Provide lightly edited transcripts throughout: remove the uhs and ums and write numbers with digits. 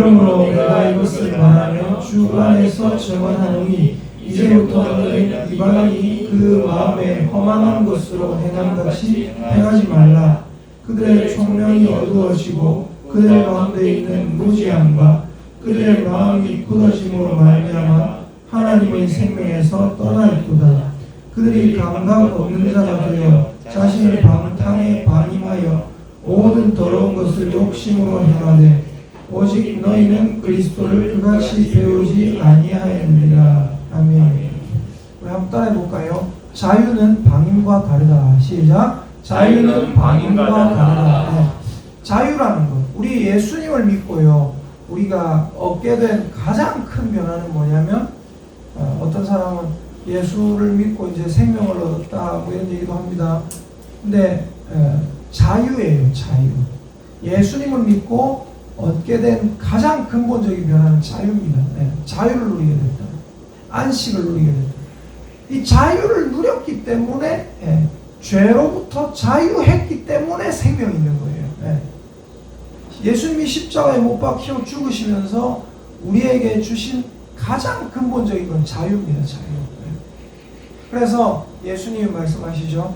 그러므로 내가 이것을 말하며 주 안에서 증언하노니 이제부터 너희는 이방인이 그 마음에 허망한 것으로 행함같이 행하지 말라. 그들의 총명이 어두워지고 그들 가운데 있는 무지함과 그들의 마음이 굳어짐으로 말미암아 하나님의 생명에서 떠나 있도다. 그들이 감각 없는 자가 되어 자신의 방탕에 반임하여 모든 더러운 것을 욕심으로 행하되 오직 너희는 그리스도를 그같이 배우지 아니하였느니라. 아멘. 우리 한번 따라해 볼까요? 자유는 방임과 다르다. 시작. 자유는 방임과 다르다. 네. 자유라는 것. 우리 예수님을 믿고요. 우리가 얻게 된 가장 큰 변화는 뭐냐면 어떤 사람은 예수를 믿고 이제 생명을 얻었다 뭐 이런 얘기도 합니다. 근데 자유예요. 자유. 예수님을 믿고 얻게 된 가장 근본적인 변화는 자유입니다. 네. 자유를 누리게 됐다. 안식을 누리게 됐다. 이 자유를 누렸기 때문에 죄로부터 자유했기 때문에 생명이 있는 거예요. 예수님이 십자가에 못 박혀 죽으시면서 우리에게 주신 가장 근본적인 건 자유입니다. 자유. 그래서 예수님이 말씀하시죠.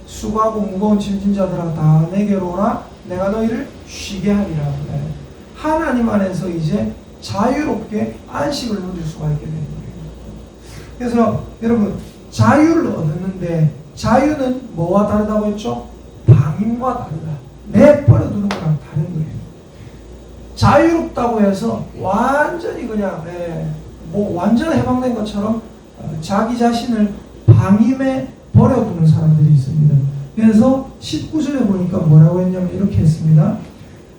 수고하고 무거운 짐진 자들아 다 내게로 오라. 내가 너희를 쉬게 하리라. 하나님 안에서 이제 자유롭게 안식을 누릴 수가 있게 되는 거예요. 그래서 여러분 자유를 얻었는데 자유는 뭐와 다르다고 했죠? 방임과 다르다. 내버려두는 거랑 다른 거예요. 자유롭다고 해서 완전히 그냥 완전 해방된 것처럼 자기 자신을 방임에 버려두는 사람들이 있습니다. 그래서 19절에 보니까 뭐라고 했냐면 이렇게 했습니다.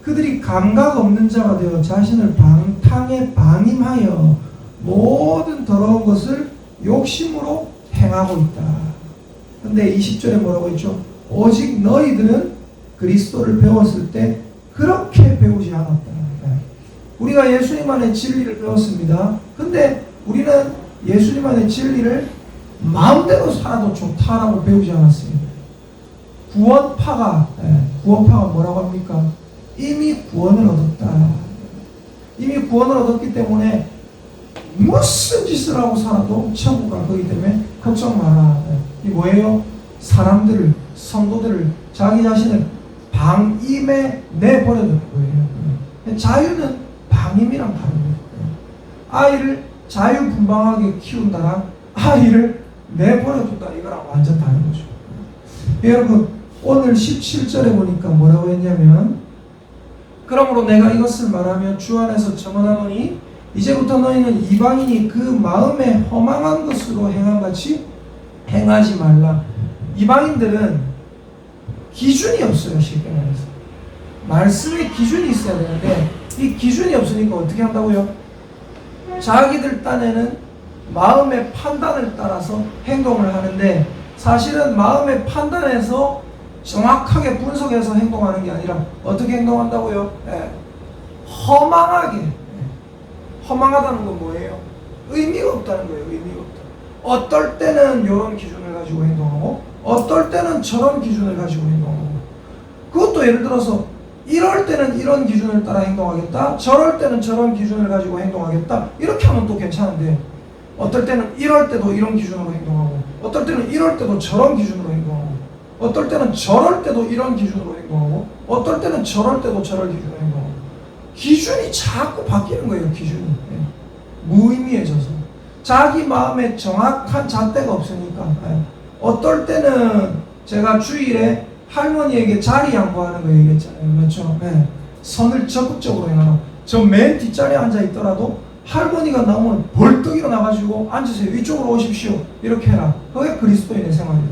그들이 감각 없는 자가 되어 자신을 방탕에 방임하여 모든 더러운 것을 욕심으로 행하고 있다. 근데 20절에 뭐라고 했죠? 오직 너희들은 그리스도를 배웠을 때 그렇게 배우지 않았다. 우리가 예수님 안에 진리를 배웠습니다. 근데 우리는 예수님 안에 진리를 마음대로 살아도 좋다라고 배우지 않았습니다. 구원파가 뭐라고 합니까? 이미 구원을 얻었다. 이미 구원을 얻었기 때문에 무슨 짓을 하고 살아도 천국 갈 거기 때문에 걱정 마라. 이 뭐예요? 사람들을, 성도들을, 자기 자신을 방임에 내버려두는 거예요. 자유는 방임이랑 다른 거예요. 아이를 자유분방하게 키운다랑 아이를 내버려둔다 이거랑 완전 다른 거죠. 여러분 오늘 17절에 보니까 뭐라고 했냐면 그러므로 내가 이것을 말하며 주 안에서 증언하노니 이제부터 너희는 이방인이 그 마음에 허망한 것으로 행함같이 행하지 말라. 이방인들은 기준이 없어요. 쉽게 말해서 말씀에 기준이 있어야 되는데 이 기준이 없으니까 어떻게 한다고요? 자기들 딴에는 마음의 판단을 따라서 행동을 하는데 사실은 마음의 판단에서 정확하게 분석해서 행동하는 게 아니라 어떻게 행동한다고요? 허망하게. 허망하다는 건 뭐예요? 의미가 없다는 거예요. 의미가 없다. 어떨 때는 이런 기준을 가지고 행동하고 어떨 때는 저런 기준을 가지고 행동하고 그것도 예를 들어서 이럴 때는 이런 기준을 따라 행동하겠다. 저럴 때는 저런 기준을 가지고 행동하겠다. 이렇게 하면 또 괜찮은데 어떨 때는 이럴 때도 이런 기준으로 행동하고 어떨 때는 이럴 때도 저런 기준으로 행동하고 어떨 때는 저럴 때도 이런 기준으로 행동하고 어떨 때는 저럴 때도 저럴 기준으로 행동하고 기준이 자꾸 바뀌는 거예요. 기준이 무의미해져서 자기 마음에 정확한 잣대가 없으니까 어떨 때는 제가 주일에 할머니에게 자리 양보하는 거 얘기했잖아요. 그렇죠? 선을 적극적으로 행하라. 저 맨 뒷자리에 앉아 있더라도 할머니가 나오면 벌떡 일어나가지고 앉으세요. 이쪽으로 오십시오. 이렇게 해라. 그게 그리스도인의 생활이에요.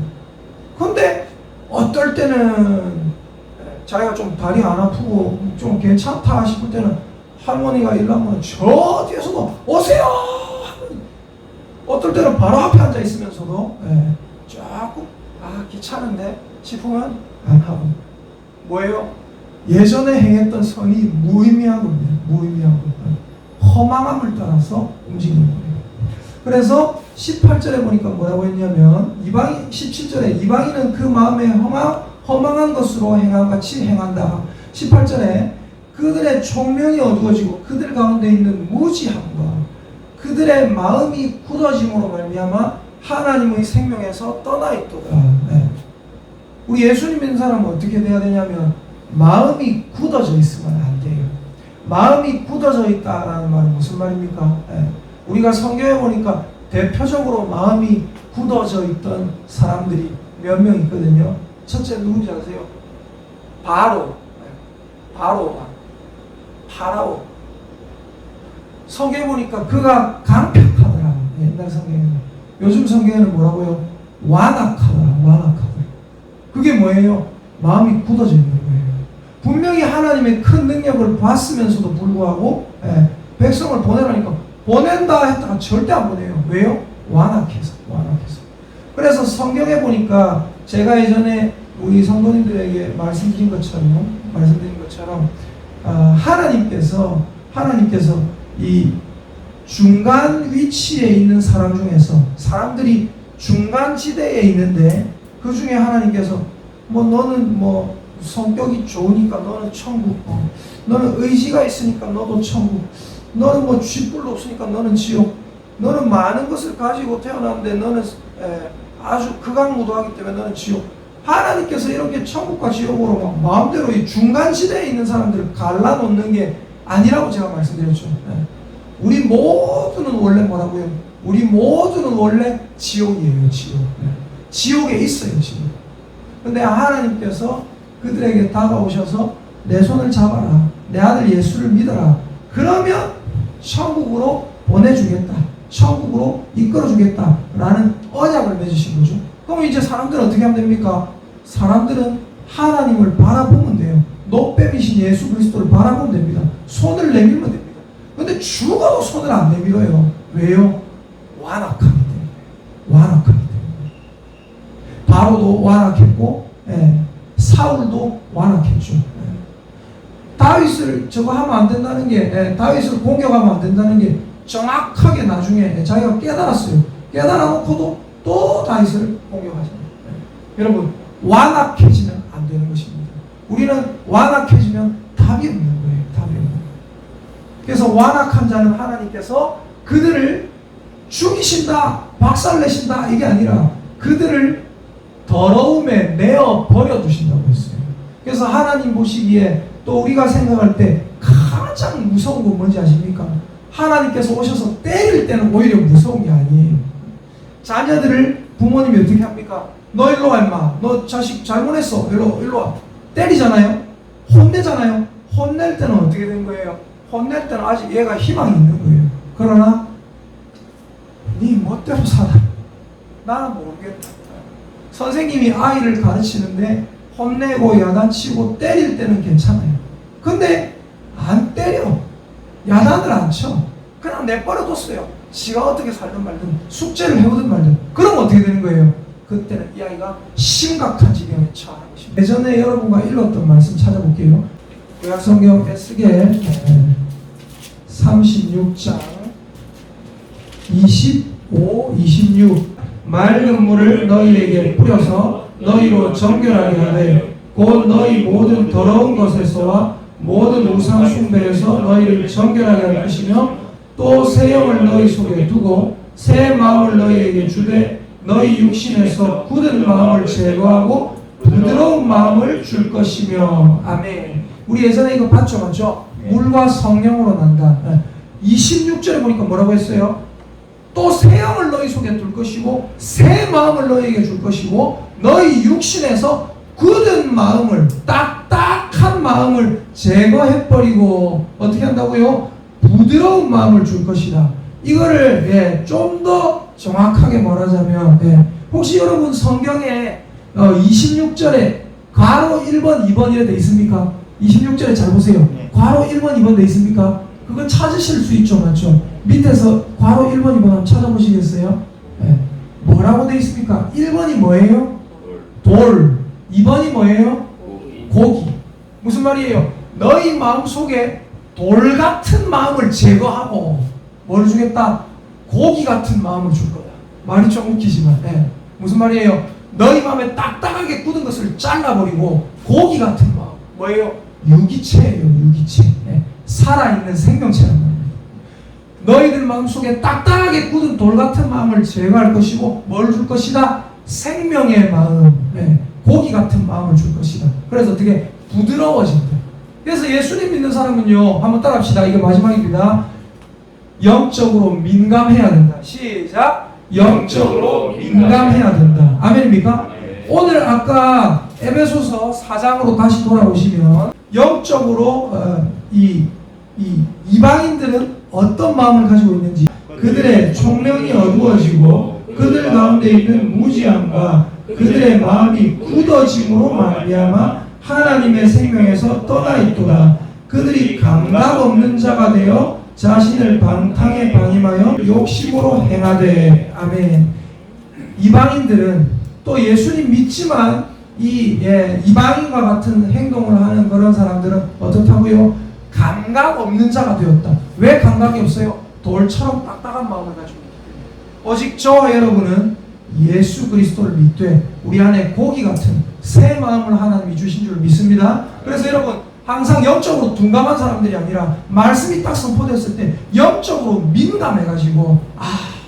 근데 어떨 때는 자기가 좀 다리 안 아프고 좀 괜찮다 싶을 때는 할머니가 일하면 저 뒤에서도 오세요. 어떨 때는 바로 앞에 앉아 있으면서도 조금 귀찮은데 싶으면 안 하고 뭐예요? 예전에 행했던 선이 무의미한 겁니다. 무의미한 겁니다. 허망함을 따라서 움직이는 거예요. 그래서 18절에 보니까 뭐라고 했냐면 17절에 이방인은 그 마음에 허망한 것으로 행함같이 행한다. 18절에 그들의 총명이 어두워지고 그들 가운데 있는 무지함과 그들의 마음이 굳어짐으로 말미암아 하나님의 생명에서 떠나 있도다. 네. 우리 예수님 믿는 사람은 어떻게 돼야 되냐면 마음이 굳어져 있으면 안 돼요. 마음이 굳어져 있다라는 말은 무슨 말입니까? 네. 우리가 성경에 보니까 대표적으로 마음이 굳어져 있던 사람들이 몇 명 있거든요. 첫째 누군지 아세요? 바로. 파라오. 성경에 보니까 그가 강팍하더라. 옛날 성경에는. 요즘 성경에는 뭐라고요? 완악하더라. 그게 뭐예요? 마음이 굳어져 있는 거예요. 분명히 하나님의 큰 능력을 봤으면서도 불구하고 백성을 보내라니까 보낸다 했다가 절대 안 보내요. 왜요? 완악해서. 그래서 성경에 보니까 제가 예전에 우리 성도님들에게 말씀드린 것처럼 하나님께서 이 중간 위치에 있는 사람 중에서 사람들이 중간 지대에 있는데 그 중에 하나님께서 너는 성격이 좋으니까 너는 천국, 너는 의지가 있으니까 너도 천국, 너는 쥐뿔도 없으니까 너는 지옥, 너는 많은 것을 가지고 태어났는데 너는 아주 극악무도하기 때문에 너는 지옥. 하나님께서 이렇게 천국과 지옥으로 마음대로 이 중간 지대에 있는 사람들을 갈라놓는 게 아니라고 제가 말씀드렸죠. 우리 모두는 원래 뭐라고요? 우리 모두는 원래 지옥이에요. 지옥에 있어요. 지옥. 근데 하나님께서 그들에게 다가오셔서 내 손을 잡아라. 내 아들 예수를 믿어라. 그러면 천국으로 보내주겠다. 천국으로 이끌어주겠다. 라는 언약을 맺으신 거죠. 그럼 이제 사람들은 어떻게 하면 됩니까? 사람들은 하나님을 바라보면 돼요. 노뱀이신 예수 그리스도를 바라보면 됩니다. 손을 내밀면 됩니다. 근데 죽어도 손을 안 내밀어요. 왜요? 완악하기 때문에. 바로도 완악했고 사울도 완악했죠. 다윗을 저거 하면 안 된다는 게 다윗을 공격하면 안 된다는 게 정확하게 나중에 자기가 깨달았어요. 깨달아놓고도 또 다윗을 공격하잖아요. 여러분 완악해지면 안 되는 것입니다. 우리는 완악해지면 답이 없는 거예요. 그래서 완악한 자는 하나님께서 그들을 죽이신다, 박살내신다 이게 아니라 그들을 더러움에 내어 버려두신다고 했어요. 그래서 하나님 보시기에 또 우리가 생각할 때 가장 무서운 건 뭔지 아십니까? 하나님께서 오셔서 때릴 때는 오히려 무서운 게 아니에요. 자녀들을 부모님이 어떻게 합니까? 너 일로 와 임마. 너 자식 잘못했어. 일로 와. 때리잖아요. 혼내잖아요. 혼낼 때는 어떻게 된 거예요? 혼낼 때는 아직 얘가 희망이 있는 거예요. 그러나 네 멋대로 살아. 나는 모르겠다. 선생님이 아이를 가르치는데 혼내고 야단치고 때릴 때는 괜찮아요. 근데 안 때려. 야단을 안 쳐. 그냥 내버려뒀어요. 지가 어떻게 살든 말든 숙제를 해오든 말든. 그럼 어떻게 되는 거예요? 그때는 이 아이가 심각한 지경에 처하는 것입니다. 예전에 여러분과 읽었던 말씀 찾아볼게요. 구약성경 에스겔 36장 25, 26 맑은 물을 너희에게 뿌려서 너희로 정결하게 하되 곧 너희 모든 더러운 것에서와 모든 우상 숭배에서 너희를 정결하게 할 것이며 또 새 영을 너희 속에 두고 새 마음을 너희에게 주되 너희 육신에서 굳은 마음을 제거하고 부드러운 마음을 줄 것이며. 아멘. 우리 예전에 이거 봤죠? 맞죠? 물과 성령으로 난다. 26절에 보니까 뭐라고 했어요? 또 새 영을 너희 속에 둘 것이고 새 마음을 너희에게 줄 것이고 너희 육신에서 굳은 마음을, 딱딱한 마음을 제거해버리고 어떻게 한다고요? 부드러운 마음을 줄 것이다. 이거를 좀 더 정확하게 말하자면 혹시 여러분 성경에 26절에 괄호 1번, 2번 이래 돼 있습니까? 26절에 잘 보세요. 괄호 1번, 2번 돼 있습니까? 그거 찾으실 수 있죠, 맞죠? 밑에서 괄호 1번, 2번 한번 찾아보시겠어요? 뭐라고 돼 있습니까? 1번이 뭐예요? 돌. 2번이 뭐예요? 고기. 무슨 말이에요? 너희 마음속에 돌 같은 마음을 제거하고 뭘 주겠다? 고기 같은 마음을 줄 거다. 말이 좀 웃기지만 무슨 말이에요? 너희 마음에 딱딱하게 굳은 것을 잘라버리고 고기 같은 마음. 뭐예요? 유기체예요. 유기체. 예, 살아있는 생명체란 말입니다. 너희들 마음속에 딱딱하게 굳은 돌 같은 마음을 제거할 것이고 뭘 줄 것이다? 생명의 마음, 예, 고기 같은 마음을 줄 것이다. 그래서 어떻게 부드러워진다. 그래서 예수님 믿는 사람은요, 한번 따라합시다. 이게 마지막입니다. 영적으로 민감해야 된다. 시작. 영적으로 민감해야 된다. 아멘입니까? 오늘 아까 에베소서 4장으로 다시 돌아오시면 영적으로 이방인들은 어떤 마음을 가지고 있는지, 그들의 총명이 어두워지고 그들 가운데 있는 무지함과 그들의 마음이 굳어짐으로 말미암아 하나님의 생명에서 떠나 있도다. 그들이 감각 없는 자가 되어 자신을 방탕에 방임하여 욕심으로 행하되. 아멘. 이방인들은 또 예수님 믿지만 이방인과 같은 행동을 하는 그런 사람들은 어떻다고요? 감각 없는 자가 되었다. 왜 감각이 없어요? 돌처럼 딱딱한 마음을 가지고 있기 때문에. 오직 저와 여러분은 예수 그리스도를 믿되 우리 안에 고기 같은 새 마음을 하나님이 주신 줄 믿습니다. 그래서 여러분, 항상 영적으로 둔감한 사람들이 아니라 말씀이 딱 선포됐을 때 영적으로 민감해가지고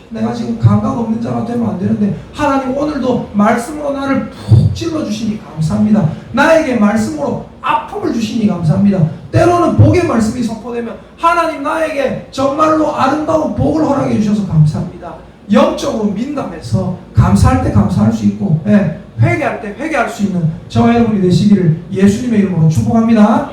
내가 지금 감각 없는 자가 되면 안 되는데 하나님 오늘도 말씀으로 나를 푹 찔러주시니 감사합니다. 나에게 말씀으로 아픔을 주시니 감사합니다. 때로는 복의 말씀이 선포되면 하나님 나에게 정말로 아름다운 복을 허락해 주셔서 감사합니다. 영적으로 민감해서 감사할 때 감사할 수 있고, 회개할 때 회개할 수 있는 저와 여러분이 되시기를 예수님의 이름으로 축복합니다.